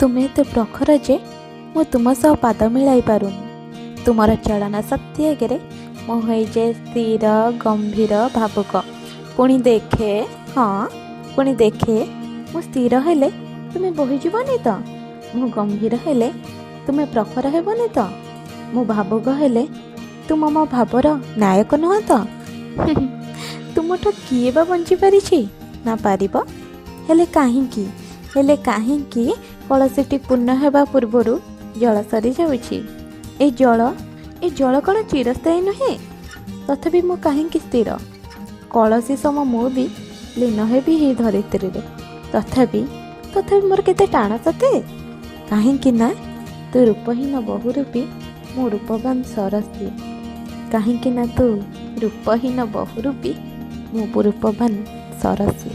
ତୁମେ ଏତେ ପ୍ରଖର ଯେ ମୁଁ ତୁମ ସହ ପାଦ ମିଳାଇ ପାରୁନି। ତୁମର ଚଳନ ଶକ୍ତି ଆଗରେ ମୁଁ ହୋଇଯାଏ ସ୍ଥିର ଗମ୍ଭୀର ଭାବୁକ। ପୁଣି ଦେଖେ ମୁଁ ସ୍ଥିର ହେଲେ ତୁମେ ବୋହିଯିବନି ତ? ମୁଁ ଗମ୍ଭୀର ହେଲେ ତୁମେ ପ୍ରଖର ହେବନି ତ? ମୁଁ ଭାବୁକ ହେଲେ ତୁମ ମୋ ଭାବର ନାୟକ ନୁହଁ ତ? ତୁମଠୁ କିଏ ବା ବଞ୍ଚିପାରିଛି? ନା ପାରିବ? ହେଲେ କାହିଁକି କଳସୀଟି ପୂର୍ଣ୍ଣ ହେବା ପୂର୍ବରୁ ଜଳ ସରିଯାଉଛି? ଏ ଜଳ କ'ଣ ଚିରସ୍ଥାୟୀ ନୁହେଁ? ତଥାପି ମୁଁ କାହିଁକି ସ୍ଥିର? କଳସୀ ସମ ମୁଁ ବି ଲୀନ ହେବି ଏହି ଧରିତ୍ରୀରେ। ତଥାପି ମୋର କେତେ ଟାଣ ସତେ? କାହିଁକି ନା ତୁ ରୂପହୀନ ବହୁରୂପୀ, ମୁଁ ରୂପବାନ ସରସୀ। କାହିଁକି ନା ତୁ ରୂପହୀନ ବହୁରୂପୀ, ମୁଁ ରୂପବାନ ସରସୀ।